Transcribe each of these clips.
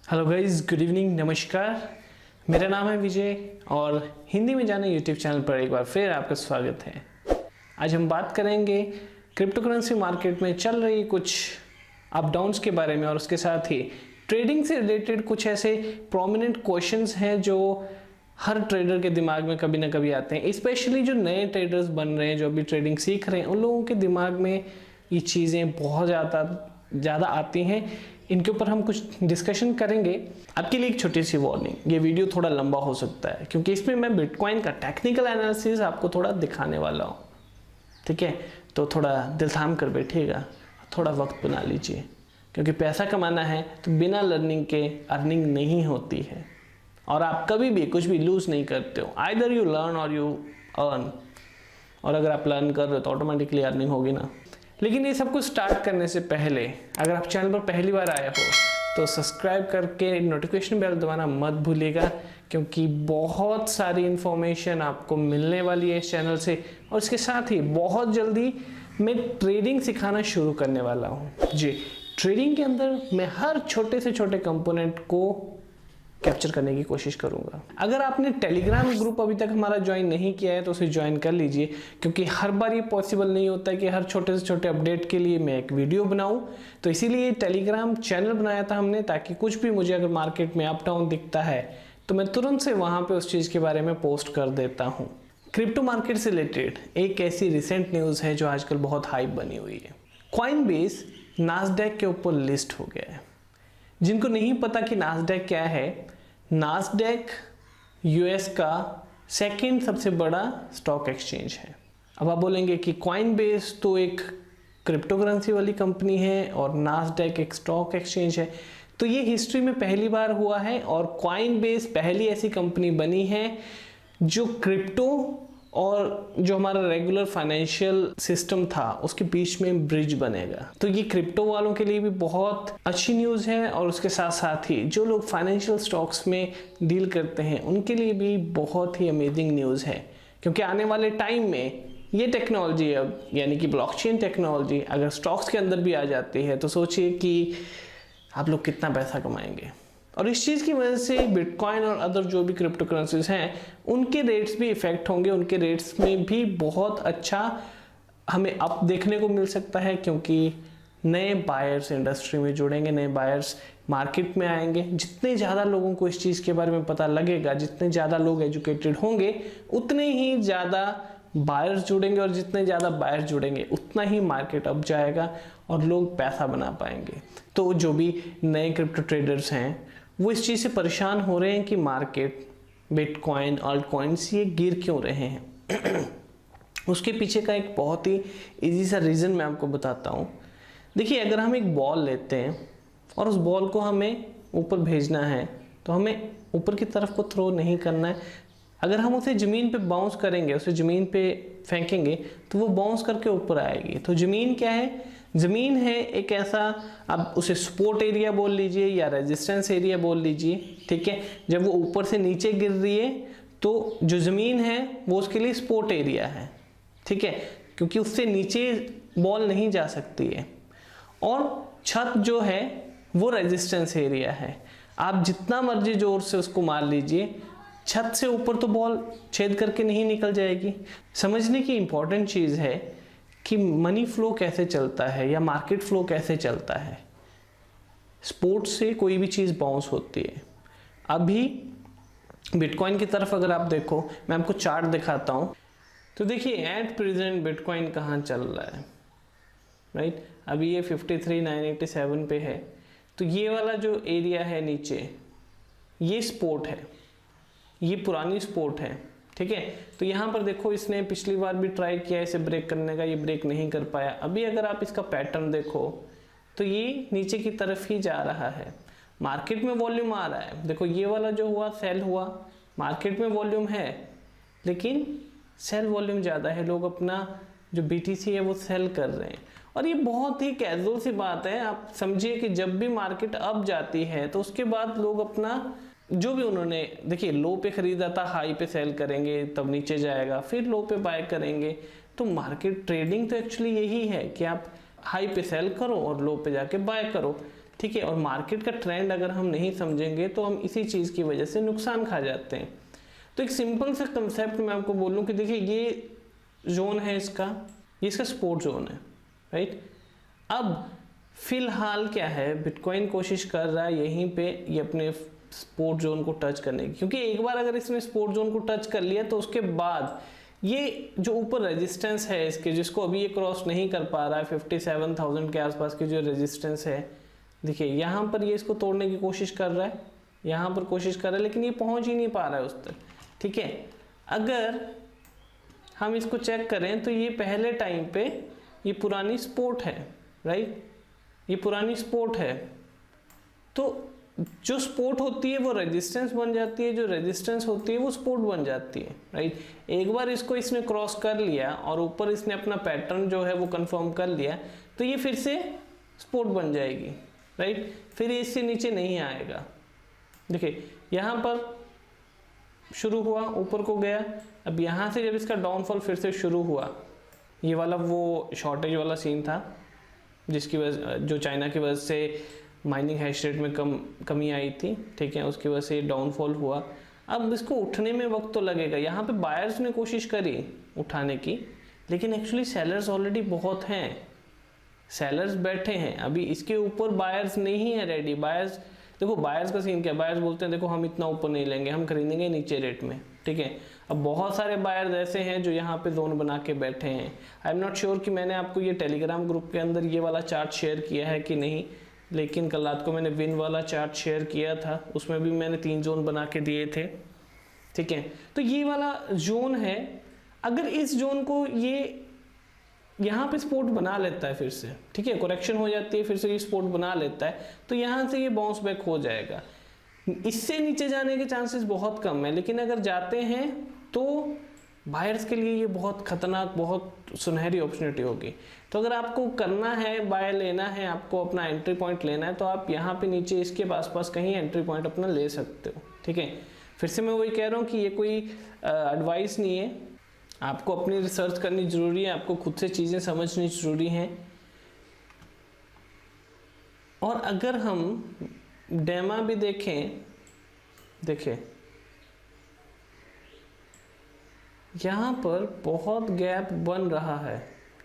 Hello guys, good evening, नमस्कार। मेरा नाम है विजय और हिंदी में जाने यूट्यूब चैनल पर एक बार फिर आपका स्वागत है। आज हम बात करेंगे क्रिप्टो करेंसी मार्केट में चल रही कुछ अप डाउन्स के बारे में और उसके साथ ही ट्रेडिंग से रिलेटेड कुछ ऐसे प्रोमिनेंट क्वेश्चंस हैं जो हर ट्रेडर के दिमाग में कभी ना कभी आते हैं। स्पेशली जो नए ट्रेडर्स बन रहे हैं, जो अभी ट्रेडिंग सीख रहे हैं, उन लोगों के दिमाग में ये चीज़ें बहुत ज़्यादा आती हैं। इनके ऊपर हम कुछ डिस्कशन करेंगे। आपके लिए एक छोटी सी वार्निंग, ये वीडियो थोड़ा लंबा हो सकता है क्योंकि इसमें मैं बिटकॉइन का टेक्निकल एनालिसिस आपको थोड़ा दिखाने वाला हूँ। ठीक है, तो थोड़ा दिल थाम कर बैठिएगा, थोड़ा वक्त बना लीजिए क्योंकि पैसा कमाना है तो बिना लर्निंग के अर्निंग नहीं होती है और आप कभी भी कुछ भी लूज नहीं करते हो। आइदर यू लर्न और यू अर्न, और अगर आप लर्न कर रहे हो तो ऑटोमेटिकली अर्निंग होगी ना। लेकिन ये सब कुछ स्टार्ट करने से पहले अगर आप चैनल पर पहली बार आए हो तो सब्सक्राइब करके नोटिफिकेशन बेल दबाना मत भूलिएगा क्योंकि बहुत सारी इन्फॉर्मेशन आपको मिलने वाली है इस चैनल से। और इसके साथ ही बहुत जल्दी मैं ट्रेडिंग सिखाना शुरू करने वाला हूँ। जी, ट्रेडिंग के अंदर मैं हर छोटे से छोटे कंपोनेंट को कैप्चर करने की कोशिश करूंगा। अगर आपने टेलीग्राम ग्रुप अभी तक हमारा ज्वाइन नहीं किया है तो उसे ज्वाइन कर लीजिए क्योंकि हर बार ये पॉसिबल नहीं होता है कि हर छोटे से छोटे अपडेट के लिए मैं एक वीडियो बनाऊं। तो इसीलिए टेलीग्राम चैनल बनाया था हमने, ताकि कुछ भी मुझे अगर मार्केट में अप डाउन दिखता है तो मैं तुरंत से वहां पे उस चीज के बारे में पोस्ट कर देता हूँ। क्रिप्टो मार्केट से रिलेटेड एक ऐसी रिसेंट न्यूज है जो आजकल बहुत हाइप बनी हुई है। कॉइनबेस नास्डैक के ऊपर लिस्ट हो गया है। जिनको नहीं पता कि नास्डैक क्या है, नास्डैक यूएस का सेकंड सबसे बड़ा स्टॉक एक्सचेंज है। अब आप बोलेंगे कि कॉइनबेस तो एक क्रिप्टो करेंसी वाली कंपनी है और नास्डैक एक स्टॉक एक्सचेंज है। तो ये हिस्ट्री में पहली बार हुआ है और कॉइनबेस पहली ऐसी कंपनी बनी है जो क्रिप्टो और जो हमारा रेगुलर फाइनेंशियल सिस्टम था उसके बीच में ब्रिज बनेगा। तो ये क्रिप्टो वालों के लिए भी बहुत अच्छी न्यूज़ है और उसके साथ साथ ही जो लोग फाइनेंशियल स्टॉक्स में डील करते हैं उनके लिए भी बहुत ही अमेजिंग न्यूज़ है क्योंकि आने वाले टाइम में ये टेक्नोलॉजी अब यानी कि ब्लॉकचेन टेक्नोलॉजी अगर स्टॉक्स के अंदर भी आ जाती है तो सोचिए कि आप लोग कितना पैसा कमाएंगे। और इस चीज़ की वजह से बिटकॉइन और अदर जो भी क्रिप्टो करेंसीज हैं उनके रेट्स भी इफेक्ट होंगे, उनके रेट्स में भी बहुत अच्छा हमें अप देखने को मिल सकता है क्योंकि नए बायर्स इंडस्ट्री में जुड़ेंगे, नए बायर्स मार्केट में आएंगे। जितने ज़्यादा लोगों को इस चीज़ के बारे में पता लगेगा, जितने ज़्यादा लोग एजुकेटेड होंगे उतने ही ज़्यादा बायर्स जुड़ेंगे और जितने ज़्यादा बायर्स जुड़ेंगे उतना ही मार्केट अप जाएगा और लोग पैसा बना पाएंगे। तो जो भी नए क्रिप्टो ट्रेडर्स हैं वो इस चीज़ से परेशान हो रहे हैं कि मार्केट बिटकॉइन ऑल्ट कॉइन्स ये गिर क्यों रहे हैं। उसके पीछे का एक बहुत ही इजी सा रीज़न मैं आपको बताता हूँ। देखिए, अगर हम एक बॉल लेते हैं और उस बॉल को हमें ऊपर भेजना है तो हमें ऊपर की तरफ को थ्रो नहीं करना है। अगर हम उसे ज़मीन पे बाउंस करेंगे, उसे ज़मीन पे फेंकेंगे तो वो बाउंस करके ऊपर आएगी। तो ज़मीन क्या है? ज़मीन है एक ऐसा, आप उसे सपोर्ट एरिया बोल लीजिए या रेजिस्टेंस एरिया बोल लीजिए। ठीक है, जब वो ऊपर से नीचे गिर रही है तो जो ज़मीन है वो उसके लिए सपोर्ट एरिया है। ठीक है, क्योंकि उससे नीचे बॉल नहीं जा सकती है। और छत जो है वो रेजिस्टेंस एरिया है। आप जितना मर्जी जोर से उसको मार लीजिए, छत से ऊपर तो बॉल छेद करके नहीं निकल जाएगी। समझने की इंपॉर्टेंट चीज़ है कि मनी फ्लो कैसे चलता है या मार्केट फ्लो कैसे चलता है। स्पोर्ट्स से कोई भी चीज़ बाउंस होती है। अभी बिटकॉइन की तरफ अगर आप देखो, मैं आपको चार्ट दिखाता हूँ तो देखिए एट प्रेजेंट बिटकॉइन कहाँ चल रहा है। राइट, अभी ये 53,987 पे है। तो ये वाला जो एरिया है नीचे, ये सपोर्ट है, ये पुरानी सपोर्ट है। ठीक है, तो यहाँ पर देखो इसने पिछली बार भी ट्राई किया इसे ब्रेक करने का, ये ब्रेक नहीं कर पाया। अभी अगर आप इसका पैटर्न देखो तो ये नीचे की तरफ ही जा रहा है। मार्केट में वॉल्यूम आ रहा है, देखो ये वाला जो हुआ सेल हुआ, मार्केट में वॉल्यूम है लेकिन सेल वॉल्यूम ज़्यादा है, लोग अपना जो BTC है वो सेल कर रहे हैं। और ये बहुत ही कैजुअल सी बात है। आप समझिए कि जब भी मार्केट अप जाती है तो उसके बाद लोग अपना जो भी उन्होंने देखिए लो पे खरीदा था हाई पे सेल करेंगे, तब नीचे जाएगा, फिर लो पे बाय करेंगे। तो मार्केट ट्रेडिंग तो एक्चुअली यही है कि आप हाई पे सेल करो और लो पे जाके बाय करो। ठीक है। और मार्केट का ट्रेंड अगर हम नहीं समझेंगे तो हम इसी चीज़ की वजह से नुकसान खा जाते हैं। तो एक सिंपल सा कंसेप्ट मैं आपको बोलूँ कि देखिए ये जोन है इसका, ये इसका सपोर्ट जोन है, राइट। अब फिलहाल क्या है, बिटकॉइन कोशिश कर रहा है यहीं पे ये अपने सपोर्ट जोन को टच करने की, क्योंकि एक बार अगर इसने सपोर्ट जोन को टच कर लिया तो उसके बाद ये जो ऊपर रेजिस्टेंस है इसके, जिसको अभी ये क्रॉस नहीं कर पा रहा है, 57,000 के आसपास की जो रेजिस्टेंस है, देखिए यहाँ पर ये इसको तोड़ने की कोशिश कर रहा है, यहाँ पर कोशिश कर रहा है, लेकिन ये पहुंच ही नहीं पा रहा है उस तक, ठीक है। अगर हम इसको चेक करें तो ये पहले टाइम पे ये पुरानी सपोर्ट है, राइट, ये पुरानी सपोर्ट है। तो जो सपोर्ट होती है वो रेजिस्टेंस बन जाती है, जो रेजिस्टेंस होती है वो सपोर्ट बन जाती है, राइट। एक बार इसको इसने क्रॉस कर लिया और ऊपर इसने अपना पैटर्न जो है वो कंफर्म कर लिया तो ये फिर से सपोर्ट बन जाएगी, राइट। फिर ये इससे नीचे नहीं आएगा। देखिए यहाँ पर शुरू हुआ, ऊपर को गया, अब यहाँ से जब इसका डाउनफॉल फिर से शुरू हुआ, ये वाला वो शॉर्टेज वाला सीन था जिसकी वजह, जो चाइना की वजह से माइनिंग हैश रेट में कमी आई थी, ठीक है, उसकी वजह से डाउनफॉल हुआ। अब इसको उठने में वक्त तो लगेगा। यहाँ पे बायर्स ने कोशिश करी उठाने की, लेकिन एक्चुअली सेलर्स ऑलरेडी बहुत हैं, सेलर्स बैठे हैं, अभी इसके ऊपर बायर्स नहीं है रेडी। बायर्स देखो, बायर्स का सीन क्या है, बायर्स बोलते हैं देखो हम इतना ऊपर नहीं लेंगे, हम खरीदेंगे नीचे रेट में, ठीक है। अब बहुत सारे बायर्स ऐसे हैं जो यहाँ पे जोन बना के बैठे हैं। आई एम नॉट श्योर कि मैंने आपको ये टेलीग्राम ग्रुप के अंदर ये वाला चार्ट शेयर किया है कि नहीं, लेकिन कल रात को मैंने विन वाला चार्ट शेयर किया था, उसमें भी मैंने 3 जोन बना के दिए थे, ठीक है। तो ये वाला जोन है, अगर इस जोन को ये यहाँ पे सपोर्ट बना लेता है फिर से, ठीक है, करेक्शन हो जाती है, फिर से ये सपोर्ट बना लेता है, तो यहाँ से ये बाउंस बैक हो जाएगा। इससे नीचे जाने के चांसेस बहुत कम है, लेकिन अगर जाते हैं तो बायर्स के लिए ये बहुत खतरनाक, बहुत सुनहरी अपॉर्चुनिटी होगी। तो अगर आपको करना है, बाय लेना है, आपको अपना एंट्री पॉइंट लेना है, तो आप यहाँ पे नीचे इसके आसपास कहीं एंट्री पॉइंट अपना ले सकते हो, ठीक है। फिर से मैं वही कह रहा हूँ कि ये कोई एडवाइस नहीं है, आपको अपनी रिसर्च करनी जरूरी है, आपको खुद से चीज़ें समझनी जरूरी हैं। और अगर हम डेमा भी देखें, देखिए यहाँ पर बहुत गैप बन रहा है,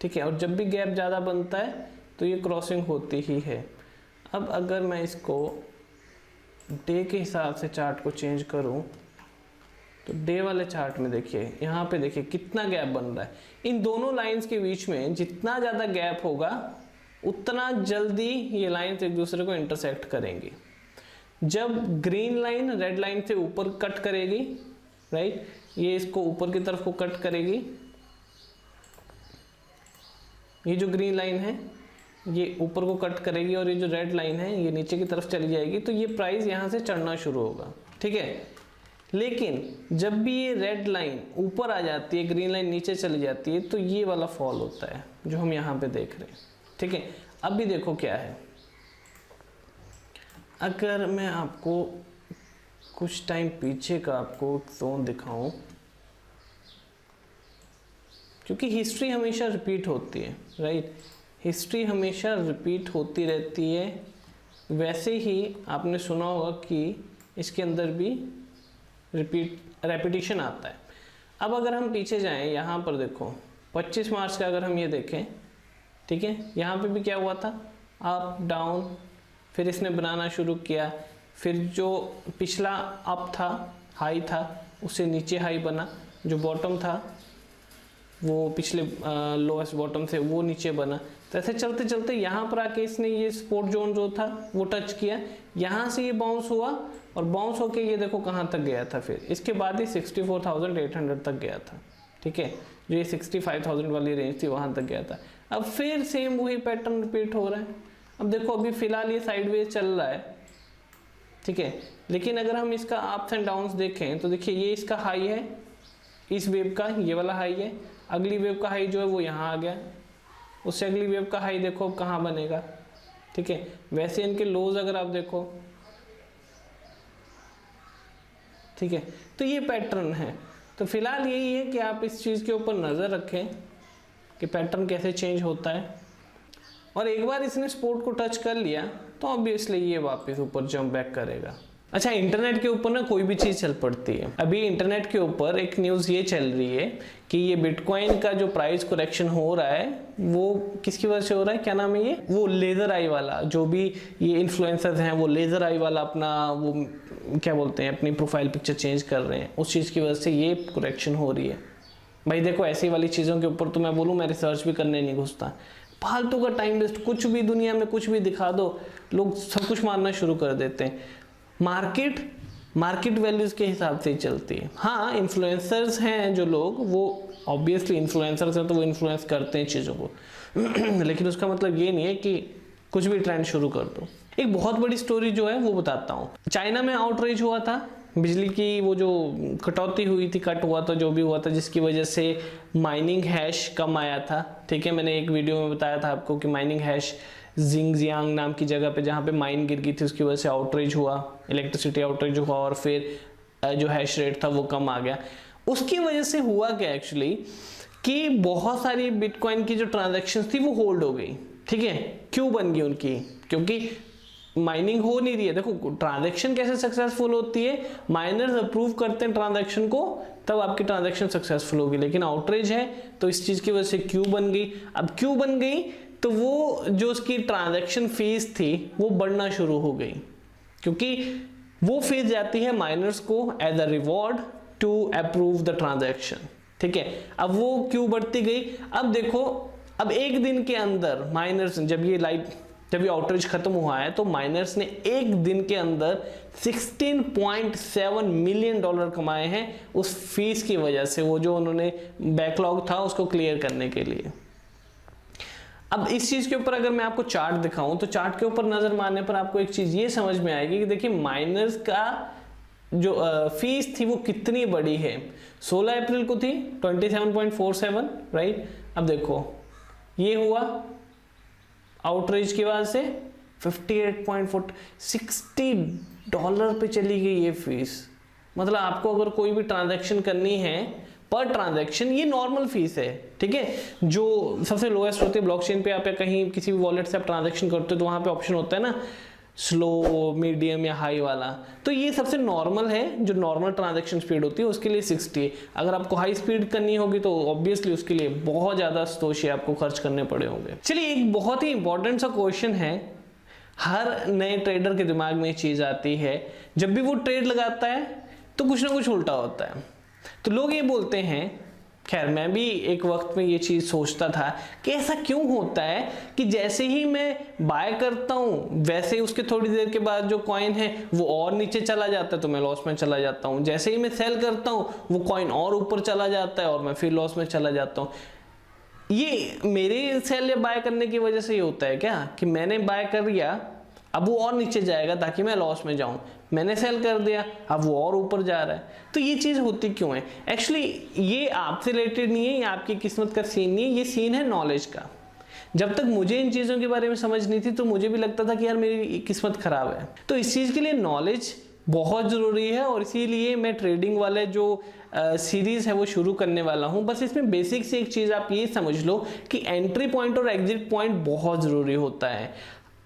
ठीक है, और जब भी गैप ज़्यादा बनता है तो ये क्रॉसिंग होती ही है। अब अगर मैं इसको डे के हिसाब से चार्ट को चेंज करूं तो डे वाले चार्ट में देखिए, यहाँ पे देखिए कितना गैप बन रहा है। इन दोनों लाइंस के बीच में जितना ज़्यादा गैप होगा उतना जल्दी ये लाइंस एक दूसरे को इंटरसेक्ट करेंगी। जब ग्रीन लाइन रेड लाइन से ऊपर कट करेगी, राइट, ये इसको ऊपर की तरफ को कट करेगी, ये जो ग्रीन लाइन है ये ऊपर को कट करेगी और ये जो रेड लाइन है ये नीचे की तरफ चली जाएगी, तो ये प्राइस यहाँ से चढ़ना शुरू होगा, ठीक है। लेकिन जब भी ये रेड लाइन ऊपर आ जाती है, ग्रीन लाइन नीचे चली जाती है, तो ये वाला फॉल होता है जो हम यहाँ पे देख रहे हैं, ठीक है। अब भी देखो क्या है, अगर मैं आपको कुछ टाइम पीछे का आपको जोन दिखाऊं, क्योंकि हिस्ट्री हमेशा रिपीट होती है, राइट, हिस्ट्री हमेशा रिपीट होती रहती है। वैसे ही आपने सुना होगा कि इसके अंदर भी रेपिटेशन आता है। अब अगर हम पीछे जाएं, यहाँ पर देखो 25 मार्च का अगर हम ये देखें, ठीक है, यहाँ पे भी क्या हुआ था, अप डाउन, फिर इसने बनाना शुरू किया, फिर जो पिछला अप था, हाई था, उससे नीचे हाई बना, जो बॉटम था वो पिछले लोएस्ट बॉटम से वो नीचे बना। तो ऐसे चलते चलते यहाँ पर आके इसने ये सपोर्ट जोन जो था वो टच किया, यहाँ से ये बाउंस हुआ और बाउंस होके ये देखो कहाँ तक गया था, फिर इसके बाद ही 64,800 तक गया था, ठीक है, जो ये 65,000 वाली रेंज थी वहाँ तक गया था। अब फिर सेम वही पैटर्न रिपीट हो रहा है। अब देखो अभी फिलहाल ये साइडवेज चल रहा है, ठीक है, लेकिन अगर हम इसका अप्स एंड डाउन्स देखें तो देखिए ये इसका हाई है, इस वेव का ये वाला हाई है, अगली वेव का हाई जो है वो यहाँ आ गया, उससे अगली वेव का हाई देखो अब कहाँ बनेगा, ठीक है। वैसे इनके लोज अगर आप देखो, ठीक है, तो ये पैटर्न है। तो फिलहाल यही है कि आप इस चीज़ के ऊपर नज़र रखें कि पैटर्न कैसे चेंज होता है। और एक बार इसने सपोर्ट को टच कर लिया तो ऑब्वियसली ये वापस ऊपर जंप बैक करेगा। अच्छा, इंटरनेट के ऊपर ना कोई भी चीज़ चल पड़ती है। अभी इंटरनेट के ऊपर एक न्यूज़ ये चल रही है कि ये बिटकॉइन का जो प्राइस करेक्शन हो रहा है वो किसकी वजह से हो रहा है, क्या नाम है ये, वो लेज़र आई वाला, जो भी ये इन्फ्लुएंसर्स हैं वो लेज़र आई वाला अपना वो क्या बोलते हैं अपनी प्रोफाइल पिक्चर चेंज कर रहे हैं, उस चीज़ की वजह से ये करेक्शन हो रही है। भाई देखो, ऐसी वाली चीज़ों के ऊपर तो मैं बोलूँ मैं रिसर्च भी करने नहीं घुसता, फालतू का टाइम वेस्ट, कुछ भी दुनिया में कुछ भी दिखा दो, लोग सब कुछ मानना शुरू कर देते हैं। मार्केट वैल्यूज के हिसाब से ही चलती है। हाँ, इन्फ्लुएंसर्स हैं जो लोग, वो ऑब्वियसली इन्फ्लुएंसर्स हैं तो वो इन्फ्लुएंस करते हैं चीज़ों को लेकिन उसका मतलब ये नहीं है कि कुछ भी ट्रेंड शुरू कर दो। एक बहुत बड़ी स्टोरी जो है वो बताता हूँ। चाइना में आउटरीच हुआ था, बिजली की वो जो कटौती हुई थी, कट हुआ था, जो भी हुआ था, जिसकी वजह से माइनिंग हैश कम आया था। ठीक है, मैंने एक वीडियो में बताया था आपको कि माइनिंग हैश जिंगजियांग नाम की जगह पे जहाँ पे माइन गिर गई थी उसकी वजह से आउटरीच हुआ, इलेक्ट्रिसिटी आउटरीच हुआ और फिर जो हैश रेट था वो कम आ गया। उसकी वजह से हुआ क्या एक्चुअली कि बहुत सारी बिटकॉइन की जो ट्रांजैक्शंस थी वो होल्ड हो गई। ठीक है, क्यों बन गई उनकी, क्योंकि माइनिंग हो नहीं रही है। देखो, ट्रांजैक्शन कैसे सक्सेसफुल होती है, माइनर्स अप्रूव करते हैं ट्रांजैक्शन को, तब आपकी ट्रांजैक्शन सक्सेसफुल होगी। लेकिन आउटरीच है तो इस चीज की वजह से क्यू बन गई। अब क्यू बन गई तो वो जो उसकी ट्रांजैक्शन फीस थी वो बढ़ना शुरू हो गई, क्योंकि वो फीस जाती है माइनर्स को as a reward to approve the transaction. ठीक है, अब वो क्यों बढ़ती गई। अब देखो, अब एक दिन के अंदर माइनर्स, जब ये आउटरीच खत्म हुआ है तो माइनर्स ने एक दिन के अंदर $16.7 मिलियन कमाए हैं उस फीस की वजह से, वो जो उन्होंने बैकलॉग था उसको क्लियर करने के लिए। अब इस चीज के ऊपर अगर मैं आपको चार्ट दिखाऊं तो चार्ट के ऊपर नजर मारने पर आपको एक चीज ये समझ में आएगी कि देखिए माइनर्स का जो फीस थी वो कितनी बड़ी है। 16 अप्रैल को थी 27.47, राइट। अब देखो ये हुआ आउटरीच की वजह से 58.4, $60 पे चली गई ये फीस। मतलब आपको अगर कोई भी ट्रांजैक्शन करनी है पर ट्रांजैक्शन, ये नॉर्मल फीस है। ठीक है, जो सबसे लोएस्ट होती है ब्लॉकचेन पे, आप या कहीं किसी भी वॉलेट से आप ट्रांजैक्शन करते हो तो वहां पे ऑप्शन होता है ना स्लो, मीडियम या हाई वाला, तो ये सबसे नॉर्मल है, जो नॉर्मल ट्रांजैक्शन स्पीड होती है उसके लिए 60 है। अगर आपको हाई स्पीड करनी होगी तो ऑब्वियसली उसके लिए बहुत ज्यादा सतोषी आपको खर्च करने पड़े होंगे। चलिए, एक बहुत ही इंपॉर्टेंट सा क्वेश्चन है, हर नए ट्रेडर के दिमाग में ये चीज आती है, जब भी वो ट्रेड लगाता है तो कुछ ना कुछ उल्टा होता है। तो लोग ये बोलते हैं, खैर मैं भी एक वक्त में ये चीज सोचता था कि ऐसा क्यों होता है कि जैसे ही मैं बाय करता हूं वैसे ही उसके थोड़ी देर के बाद जो कॉइन है वो और नीचे चला जाता है तो मैं लॉस में चला जाता हूं। जैसे ही मैं सेल करता हूं वो कॉइन और ऊपर चला जाता है और मैं फिर लॉस में चला जाता हूं। ये मेरे सेल या बाय करने की वजह से ये होता है क्या कि मैंने बाय कर लिया, अब वो और नीचे जाएगा ताकि मैं लॉस में जाऊं, मैंने सेल कर दिया, अब वो और ऊपर जा रहा है। तो ये चीज होती क्यों है? एक्चुअली ये आपसे रिलेटेड नहीं है, ये आपकी किस्मत का सीन नहीं है, ये सीन है नॉलेज का। जब तक मुझे इन चीजों के बारे में समझ नहीं थी तो मुझे भी लगता था कि यार मेरी किस्मत खराब है। तो इस चीज के लिए नॉलेज बहुत जरूरी है और इसीलिए मैं ट्रेडिंग वाले जो सीरीज है वो शुरू करने वाला हूं। बस इसमें बेसिक से एक चीज आप ये समझ लो कि एंट्री पॉइंट और एग्जिट पॉइंट बहुत जरूरी होता है।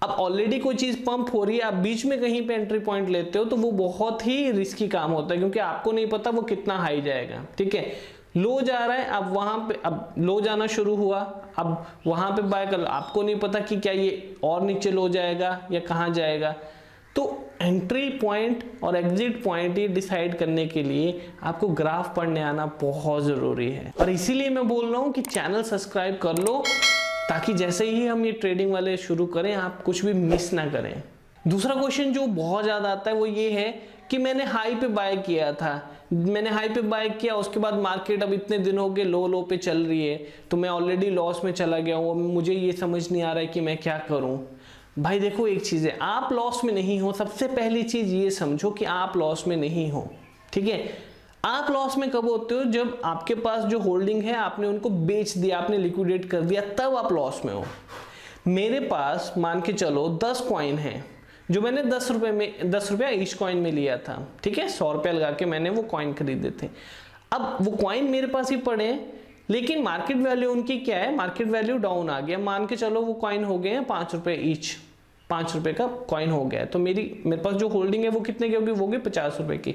अब ऑलरेडी कोई चीज पंप हो रही है, आप बीच में कहीं पे एंट्री पॉइंट लेते हो तो वो बहुत ही रिस्की काम होता है, क्योंकि आपको नहीं पता वो कितना हाई जाएगा। ठीक है, लो जा रहा है, अब वहां पे अब लो जाना शुरू हुआ, अब वहां पे बाय कर, आपको नहीं पता कि क्या ये और नीचे लो जाएगा या कहां जाएगा। तो एंट्री पॉइंट और एग्जिट पॉइंट ये डिसाइड करने के लिए आपको ग्राफ पढ़ने आना बहुत जरूरी है। और इसीलिए मैं बोल रहा हूं कि चैनल सब्सक्राइब कर लो, ताकि जैसे ही हम ये ट्रेडिंग वाले शुरू करें आप कुछ भी मिस ना करें। दूसरा क्वेश्चन जो बहुत ज्यादा आता है वो ये है कि मैंने हाई पे बाय किया था, मैंने हाई पे बाय किया, उसके बाद मार्केट अब इतने दिन हो गए लो पे चल रही है तो मैं ऑलरेडी लॉस में चला गया हूँ, मुझे ये समझ नहीं आ रहा है कि मैं क्या करूं। भाई देखो, एक चीज है, आप लॉस में नहीं हो। सबसे पहली चीज ये समझो कि आप लॉस में नहीं हो। ठीक है, आप लॉस में कब होते हो? जब आपके पास जो होल्डिंग है आपने उनको बेच दिया, आपने लिक्विडेट कर दिया, तब आप लॉस में हो। मेरे पास मान के चलो 10 कॉइन है जो मैंने 10 रुपया ईच कॉइन में लिया था। ठीक है, 100 रुपया लगा के मैंने वो कॉइन खरीदे थे। अब वो कॉइन मेरे पास ही पड़े हैं, लेकिन मार्केट वैल्यू उनकी क्या है, मार्केट वैल्यू डाउन आ गया। मान के चलो वो कॉइन हो गए हैं 5 रुपए ईच। ₹5 का कॉइन हो गया है। तो मेरे पास जो होल्डिंग है वो कितने की होगी, वो होगी ₹50 की।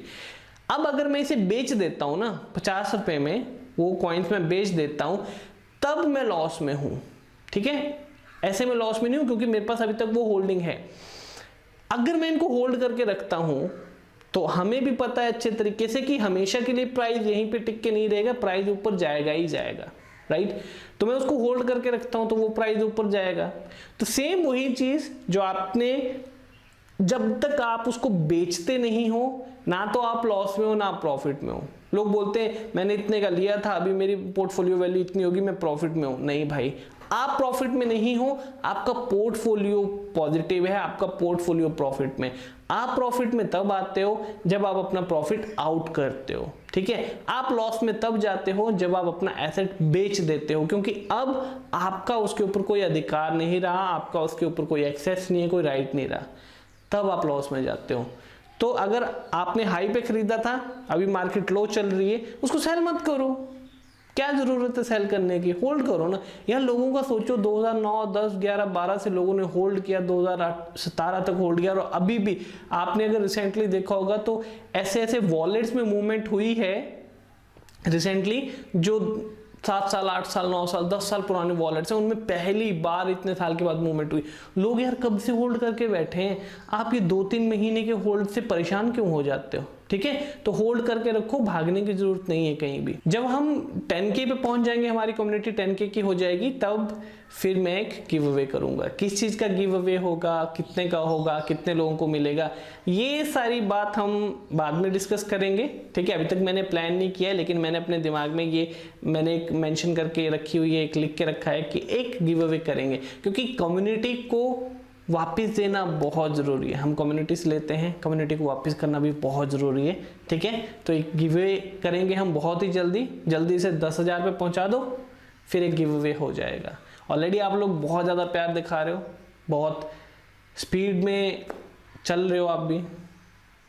अब अगर मैं इसे बेच देता हूं ना ₹50 में, वो कॉइन्स में बेच देता हूं, तब मैं लॉस में हूं। ठीक है, ऐसे में लॉस में नहीं हूं क्योंकि मेरे पास अभी तक वो होल्डिंग है। अगर मैं इनको होल्ड करके रखता हूं तो हमें भी पता है अच्छे तरीके से कि हमेशा के लिए प्राइस यहीं पे टिक के नहीं रहेगा, प्राइस ऊपर जाएगा ही जाएगा, राइट। तो मैं उसको होल्ड करके रखता हूं तो वो प्राइस ऊपर जाएगा। तो सेम वही चीज जो आपने, जब तक आप उसको बेचते नहीं हो ना तो आप लॉस में हो ना आप प्रॉफिट में हो। लोग बोलते हैं मैंने इतने का लिया था, अभी मेरी पोर्टफोलियो वैल्यू इतनी होगी, मैं प्रॉफिट में हूं। नहीं भाई, आप प्रॉफिट में नहीं हो, आपका पोर्टफोलियो पॉजिटिव है, आपका पोर्टफोलियो प्रॉफिट में। आप प्रॉफिट में तब आते हो जब आप अपना प्रॉफिट आउट करते हो। ठीक है, आप लॉस में तब जाते हो जब आप अपना एसेट बेच देते हो, क्योंकि अब आपका उसके ऊपर कोई अधिकार नहीं रहा, आपका उसके ऊपर कोई एक्सेस नहीं है, कोई राइट नहीं रहा, तब आप लॉस में जाते हो। तो अगर आपने हाई पे खरीदा था, अभी मार्केट लो चल रही है, उसको सेल मत करो। क्या जरूरत है सेल करने की, होल्ड करो ना यार। लोगों का सोचो 2009, 10, 11, 12 से लोगों ने होल्ड किया, 2017 तक होल्ड किया, और अभी भी आपने अगर रिसेंटली देखा होगा तो ऐसे ऐसे वॉलेट्स में मूवमेंट हुई है रिसेंटली, जो 7 साल, 8 साल, 9 साल, 10 साल पुराने वॉलेट्स हैं, उनमें पहली बार इतने साल के बाद मूवमेंट हुई। लोग यार कब से होल्ड करके बैठे हैं, आप ये 2-3 महीने के होल्ड से परेशान क्यों हो जाते हो। ठीक है, तो होल्ड करके रखो, भागने की जरूरत नहीं है कहीं भी। जब हम 10K पे पहुंच जाएंगे, हमारी कम्युनिटी 10K की हो जाएगी, तब फिर मैं एक गिव अवे करूंगा। किस चीज का गिव अवे होगा, कितने का होगा, कितने लोगों को मिलेगा, ये सारी बात हम बाद में डिस्कस करेंगे। ठीक है, अभी तक मैंने प्लान नहीं किया है, लेकिन मैंने अपने दिमाग में ये मैंने एक मेंशन करके रखी हुई है, एक लिख के रखा है कि एक गिव अवे करेंगे, क्योंकि कम्युनिटी को वापस देना बहुत ज़रूरी है। हम कम्युनिटी से लेते हैं, कम्युनिटी को वापस करना भी बहुत ज़रूरी है। ठीक है, तो एक गिव अवे करेंगे हम बहुत ही जल्दी से 10,000 पे पहुंचा दो, फिर एक गिव अवे हो जाएगा। ऑलरेडी आप लोग बहुत ज़्यादा प्यार दिखा रहे हो, बहुत स्पीड में चल रहे हो, आप भी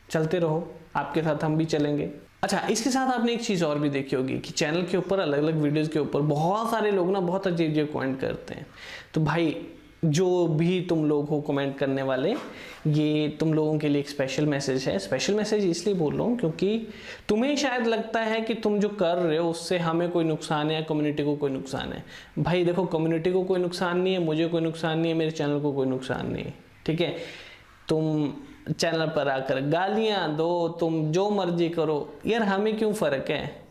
चलते रहो, आपके साथ हम भी चलेंगे। अच्छा, इसके साथ आपने एक चीज़ और भी देखी होगी कि चैनल के ऊपर अलग अलग वीडियोज़ के ऊपर बहुत सारे लोग ना बहुत अजीब कमेंट करते हैं। तो भाई जो भी तुम लोग हो कमेंट करने वाले, ये तुम लोगों के लिए एक स्पेशल मैसेज है। स्पेशल मैसेज इसलिए बोल रहा हूँ क्योंकि तुम्हें शायद लगता है कि तुम जो कर रहे हो उससे हमें कोई नुकसान है या कम्युनिटी को कोई नुकसान है। भाई देखो, कम्युनिटी को कोई नुकसान नहीं है, मुझे कोई नुकसान नहीं है, मेरे चैनल को कोई नुकसान नहीं है। ठीक है, तुम चैनल पर आकर गालियाँ दो, तुम जो मर्जी करो, यार हमें क्यों फ़र्क है।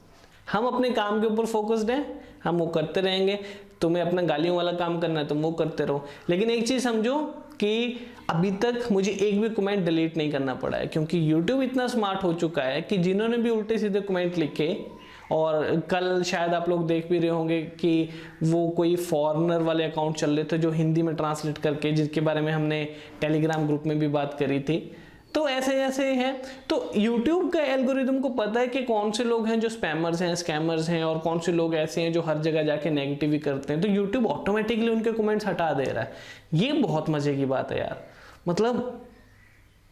हम अपने काम के ऊपर फोकस्ड हैं, हम वो करते रहेंगे। तुम्हें अपना गालियों वाला काम करना है तुम वो करते रहो, लेकिन एक चीज़ समझो कि अभी तक मुझे एक भी कमेंट डिलीट नहीं करना पड़ा है, क्योंकि YouTube इतना स्मार्ट हो चुका है कि जिन्होंने भी उल्टे सीधे कमेंट लिखे, और कल शायद आप लोग देख भी रहे होंगे कि वो कोई फॉरेनर वाले अकाउंट चल रहे थे जो हिंदी में ट्रांसलेट करके, जिसके बारे में हमने टेलीग्राम ग्रुप में भी बात करी थी। तो ऐसे ऐसे हैं। तो YouTube का एल्गोरिदम को पता है कि कौन से लोग हैं जो स्पैमर्स हैं, स्कैमर्स हैं, और कौन से लोग ऐसे हैं जो हर जगह जाके नेगेटिव ही करते हैं। तो YouTube ऑटोमेटिकली उनके कमेंट्स हटा दे रहा है। ये बहुत मजे की बात है यार, मतलब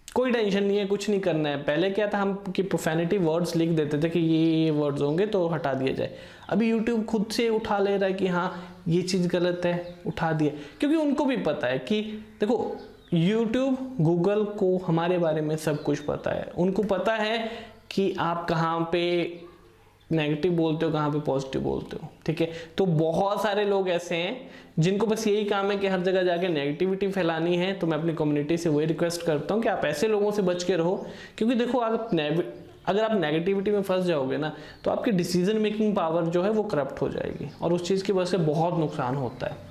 कोई टेंशन नहीं है, कुछ नहीं करना है। पहले क्या था, हम कि प्रोफेनिटी वर्ड्स लिख देते थे कि ये वर्ड्स होंगे तो हटा दिया जाए। अभी YouTube खुद से उठा ले रहा है कि हाँ ये चीज़ गलत है, उठा दिया, क्योंकि उनको भी पता है कि देखो YouTube, गूगल को हमारे बारे में सब कुछ पता है। उनको पता है कि आप कहाँ पे नेगेटिव बोलते हो, कहाँ पे पॉजिटिव बोलते हो। ठीक है, तो बहुत सारे लोग ऐसे हैं जिनको बस यही काम है कि हर जगह जाके नेगेटिविटी फैलानी है। तो मैं अपनी कम्युनिटी से वही रिक्वेस्ट करता हूँ कि आप ऐसे लोगों से बच के रहो, क्योंकि देखो अगर आप नेगेटिविटी में फंस जाओगे ना तो आपकी डिसीजन मेकिंग पावर जो है वो करप्ट हो जाएगी, और उस चीज़ की वजह से बहुत नुकसान होता है।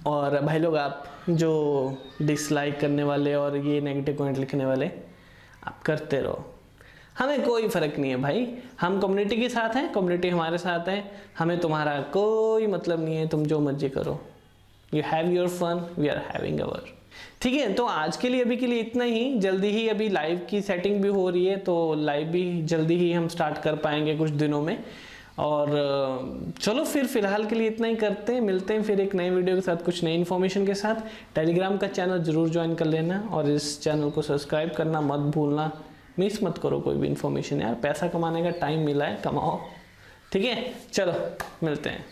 और भाई लोग, आप जो डिसलाइक करने वाले और ये नेगेटिव कमेंट लिखने वाले, आप करते रहो, हमें कोई फ़र्क नहीं है भाई। हम कम्युनिटी के साथ हैं, कम्युनिटी हमारे साथ है, हमें तुम्हारा कोई मतलब नहीं है, तुम जो मर्जी करो। You have your fun, we are having our. ठीक है, तो आज के लिए अभी के लिए इतना ही। जल्दी ही अभी लाइव की सेटिंग भी हो रही है, तो लाइव भी जल्दी ही हम स्टार्ट कर पाएंगे कुछ दिनों में। और चलो फिर फिलहाल के लिए इतना ही करते हैं, मिलते हैं फिर एक नए वीडियो के साथ, कुछ नई इन्फॉर्मेशन के साथ। टेलीग्राम का चैनल जरूर ज्वाइन कर लेना, और इस चैनल को सब्सक्राइब करना मत भूलना। मिस मत करो कोई भी इन्फॉर्मेशन यार, पैसा कमाने का टाइम मिला है, कमाओ। ठीक है, चलो मिलते हैं।